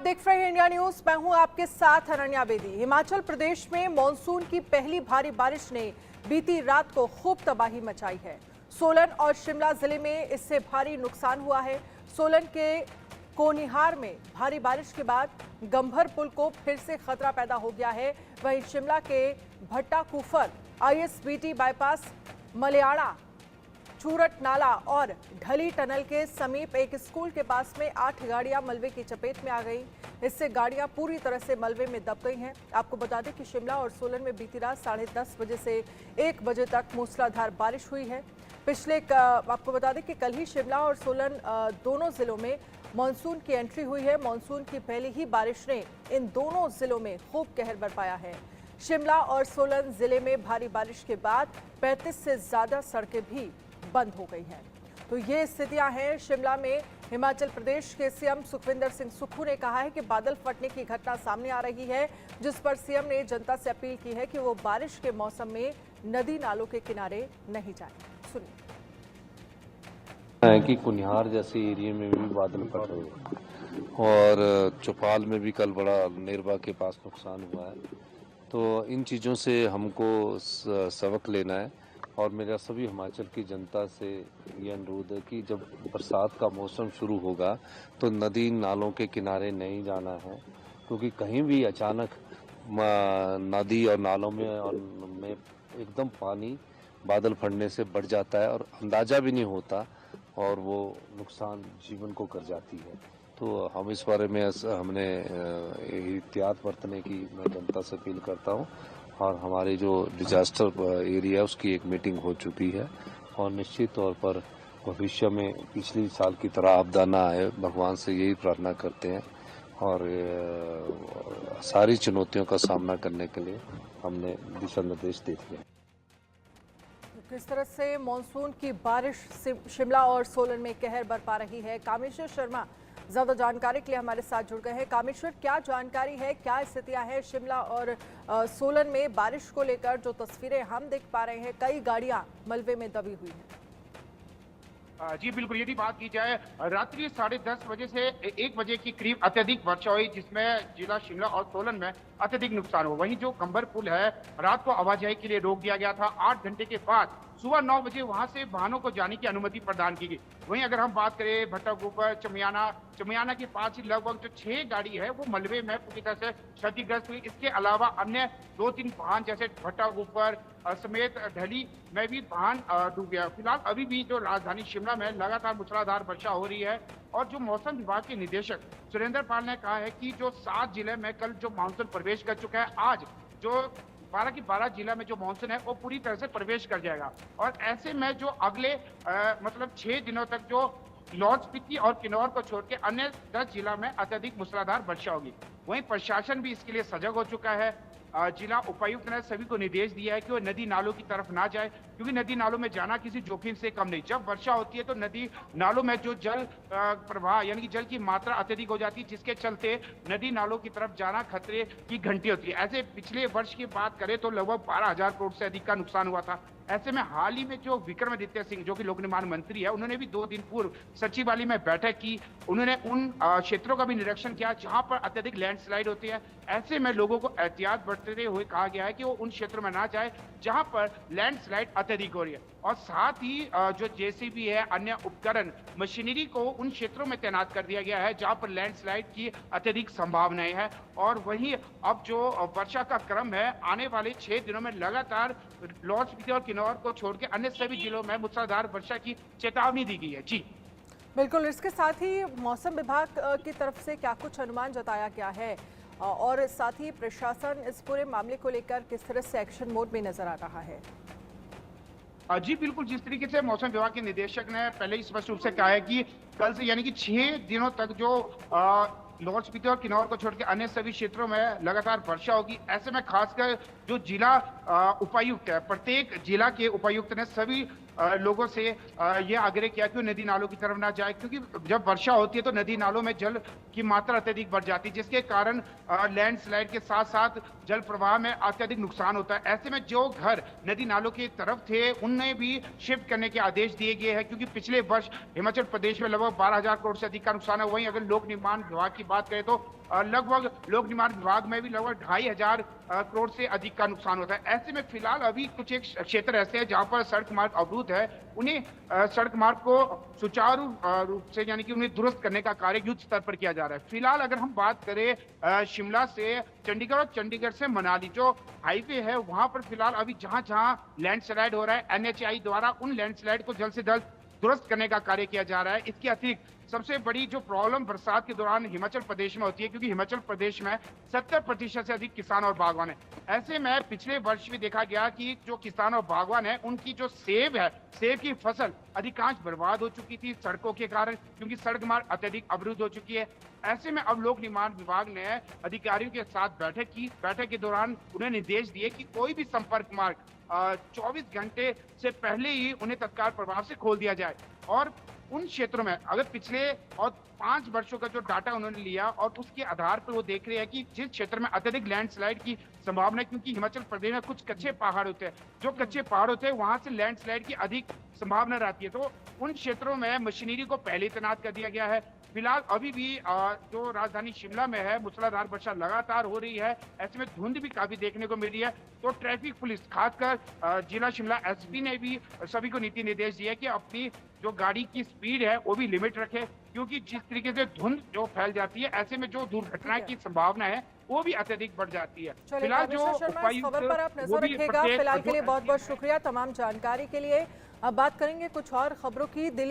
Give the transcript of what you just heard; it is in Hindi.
देख रहे हैं इंडिया न्यूज। मैं हूं आपके साथ अनन्या बेदी। हिमाचल प्रदेश में मॉनसून की पहली भारी बारिश ने बीती रात को खूब तबाही मचाई है। सोलन और शिमला जिले में इससे भारी नुकसान हुआ है। सोलन के कोनिहार में भारी बारिश के बाद गंभर पुल को फिर से खतरा पैदा हो गया है। वहीं शिमला के भट्टा कुफर, ISBT बाईपास, मलयाड़ा, चूरट नाला और ढली टनल के समीप एक स्कूल के पास में 8 गाड़ियां मलबे की चपेट में आ गई। इससे गाड़ियां पूरी तरह से मलबे में दब गई हैं। आपको बता दें कि शिमला और सोलन में बीती रात 10:30 बजे से 1 बजे तक मूसलाधार बारिश हुई है। आपको बता दें कि कल ही शिमला और सोलन दोनों जिलों में मानसून की एंट्री हुई है। मानसून की पहली ही बारिश ने इन दोनों जिलों में खूब कहर बरपाया है। शिमला और सोलन जिले में भारी बारिश के बाद 35 से ज्यादा सड़कें भी बंद हो गई हैं। तो ये स्थितियां हैं शिमला में। हिमाचल प्रदेश के सीएम सुखविंदर सिंह सुक्खू ने कहा है कि बादल फटने की घटना सामने आ रही है, जिस पर सीएम ने जनता से अपील की है कि वो बारिश के मौसम में नदी नालों के किनारे नहीं जाए। सुनिए। कि कुनिहार जैसे एरिया में भी बादल फट रहे और चौपाल में भी कल बड़ा नेरबा के पास नुकसान हुआ है। तो इन चीज़ों से हमको सबक लेना है और मेरा सभी हिमाचल की जनता से ये अनुरोध है कि जब बरसात का मौसम शुरू होगा तो नदी नालों के किनारे नहीं जाना है, क्योंकि कहीं भी अचानक नदी और नालों में एकदम पानी बादल फटने से बढ़ जाता है और अंदाज़ा भी नहीं होता और वो नुकसान जीवन को कर जाती है। तो हम इस बारे में हमने एहतियात बरतने की मैं जनता से अपील करता हूँ और हमारे जो डिजास्टर एरिया है उसकी एक मीटिंग हो चुकी है और निश्चित तौर पर भविष्य में पिछली साल की तरह आपदा ना आए, भगवान से यही प्रार्थना करते हैं और सारी चुनौतियों का सामना करने के लिए हमने दिशा निर्देश दे दिए। किस तरह से मॉनसून की बारिश शिमला और सोलन में कहर बरपा रही है। कामेश्वर शर्मा ज्यादा जानकारी के लिए हमारे साथ जुड़ गए हैं। कामेश्वर, क्या जानकारी है, क्या स्थितियां हैं शिमला और सोलन में बारिश को लेकर? जो तस्वीरें हम देख पा रहे हैं, कई गाड़ियां मलबे में दबी हुई हैं। जी बिल्कुल, यदि बात की जाए रात्रि 10:30 बजे से 1 बजे के करीब अत्यधिक वर्षा हुई, जिसमें जिला शिमला और सोलन में अत्यधिक नुकसान हुआ। वहीं जो गंभर पुल है, रात को आवाजाही के लिए रोक दिया गया था। 8 घंटे के बाद सुबह 9 बजे वहां से वाहनों को जाने की अनुमति प्रदान की गई। वहीं अगर हम बात करें भट्टा कुफर, चमियाना के पास ही लगभग जो 6 गाड़ी है वो मलबे में पूरी तरह से क्षतिग्रस्त हुई। इसके अलावा अन्य 2-3 वाहन जैसे भट्टा कुफर समेत ढली में भी वाहन डूब गया। फिलहाल अभी भी जो राजधानी शिमला में लगातार मूसलाधार वर्षा हो रही है और जो मौसम विभाग के निदेशक सुरेंद्र पाल ने कहा है कि जो 7 जिले में कल जो मानसून प्रवेश कर चुका है, आज जो 12 की 12 जिला में जो मानसून है वो पूरी तरह से प्रवेश कर जाएगा। और ऐसे में जो अगले मतलब 6 दिनों तक जो लाहौल स्पीति और किन्नौर को छोड़ के अन्य 10 जिला में अत्यधिक मूसलाधार वर्षा होगी। वहीं प्रशासन भी इसके लिए सजग हो चुका है। जिला उपायुक्त ने सभी को निर्देश दिया है कि वो नदी नालों की तरफ ना जाए, क्योंकि नदी नालों में जाना किसी जोखिम से कम नहीं। जब वर्षा होती है तो नदी नालों में जो जल प्रवाह यानी कि जल की मात्रा अत्यधिक हो जाती है, जिसके चलते नदी नालों की तरफ जाना खतरे की घंटी होती है। ऐसे पिछले वर्ष की बात करें तो लगभग 12,000 करोड़ से अधिक का नुकसान हुआ था। ऐसे में हाल ही में जो विक्रमादित्य सिंह, जो कि लोक निर्माण मंत्री है, उन्होंने भी 2 दिन पूर्व सचिवालय में बैठक की। उन्होंने उन क्षेत्रों का भी निरीक्षण किया जहां पर अत्यधिक लैंडस्लाइड होती है। ऐसे में लोगों को एहतियात बरतते हुए कहा गया है कि वो उन क्षेत्रों में ना जाए जहां पर लैंडस्लाइड अत्यधिक हो रही है। और साथ ही जो जेसीबी है, अन्य उपकरण मशीनरी को उन क्षेत्रों में तैनात कर दिया गया है जहां पर लैंडस्लाइड की अत्यधिक संभावनाएं हैं। और वहीं अब जो वर्षा का क्रम है, आने वाले 6 दिनों में लगातार लाहौल स्पीति और किन्नौर को छोड़ के अन्य सभी जिलों में मूसलाधार वर्षा की चेतावनी दी गई है। जी बिल्कुल, इसके साथ ही मौसम विभाग की तरफ से क्या कुछ अनुमान जताया गया है और साथ ही प्रशासन इस पूरे मामले को लेकर किस तरह से एक्शन मोड में नजर आ रहा है? जी बिल्कुल, जिस तरीके से मौसम विभाग के निदेशक ने पहले ही स्पष्ट रूप से कहा है कि कल से यानी कि 6 दिनों तक जो लाहौल स्पीति और किन्नौर को छोड़ के अन्य सभी क्षेत्रों में लगातार वर्षा होगी। ऐसे में खासकर जो जिला उपायुक्त है, प्रत्येक जिला के उपायुक्त ने सभी लोगों से ये आग्रह किया कि वो नदी नालों की तरफ ना जाए, क्योंकि जब वर्षा होती है तो नदी नालों में जल की मात्रा अत्यधिक बढ़ जाती है, जिसके कारण लैंडस्लाइड के साथ साथ जल प्रवाह में अत्यधिक नुकसान होता है। ऐसे में जो घर नदी नालों की तरफ थे उन्हें भी शिफ्ट करने के आदेश दिए गए हैं, क्योंकि पिछले वर्ष हिमाचल प्रदेश में लगभग 12,000 करोड़ से अधिक का नुकसान है। वहीं अगर लोक निर्माण विभाग की बात करें तो लगभग लोक निर्माण विभाग में भी लगभग 2,500 करोड़ से अधिक का नुकसान होता है। ऐसे में फिलहाल अभी कुछ एक क्षेत्र ऐसे हैं जहां पर सड़क मार्ग अवरुद्ध है, उन्हें सड़क मार्ग को सुचारू रूप से यानी कि उन्हें दुरुस्त करने का कार्य युद्ध स्तर पर किया जा रहा है। फिलहाल अगर हम बात करें शिमला से चंडीगढ़ और चंडीगढ़ से मनाली जो हाईवे है वहां पर फिलहाल अभी जहां जहां लैंडस्लाइड हो रहा है NHAI द्वारा उन लैंडस्लाइड को जल्द से जल्द दुरुस्त करने का कार्य किया जा रहा है। इसके अतिरिक्त सबसे बड़ी जो प्रॉब्लम बरसात के दौरान हिमाचल प्रदेश में होती है, क्योंकि हिमाचल प्रदेश में 70% से अधिक किसान और बागवान है। ऐसे में पिछले वर्ष भी देखा गया कि जो किसान और बागवान है उनकी जो सेब है, सेब की फसल अधिकांश बर्बाद हो चुकी थी सड़कों के कारण, क्योंकि सड़क मार्ग अत्यधिक अवरुद्ध हो चुकी है। ऐसे में अब लोक निर्माण विभाग ने अधिकारियों के साथ बैठक की। बैठक के दौरान उन्हें निर्देश दिए कि कोई भी संपर्क मार्ग 24 घंटे से पहले ही उन्हें तत्काल प्रभाव से खोल दिया जाए। और उन क्षेत्रों में अगर पिछले और 5 वर्षों का जो डाटा उन्होंने लिया और उसके आधार पर वो देख रहे हैं कि जिस क्षेत्र में अत्यधिक लैंडस्लाइड की संभावना है, क्योंकि हिमाचल प्रदेश में कुछ कच्चे पहाड़ होते हैं, जो कच्चे पहाड़ होते हैं वहां से लैंडस्लाइड की अधिक संभावना रहती है, तो उन क्षेत्रों में मशीनरी को पहले तैनात कर दिया गया है। फिलहाल अभी भी जो राजधानी शिमला में है मूसलाधार वर्षा लगातार हो रही है। ऐसे में धुंध भी काफी देखने को मिल रही है, तो ट्रैफिक पुलिस खासकर जिला शिमला SP ने भी सभी को नीति निर्देश दिया कि अपनी जो गाड़ी की स्पीड है वो भी लिमिट रखे, क्योंकि जिस तरीके से धुंध जो फैल जाती है ऐसे में जो दुर्घटना की संभावना है वो भी अत्यधिक बढ़ जाती है। फिलहाल जो खबर पर आप नजर रखिएगा। फिलहाल के लिए बहुत बहुत शुक्रिया तमाम जानकारी के लिए। अब बात करेंगे कुछ और खबरों की। दिल्ली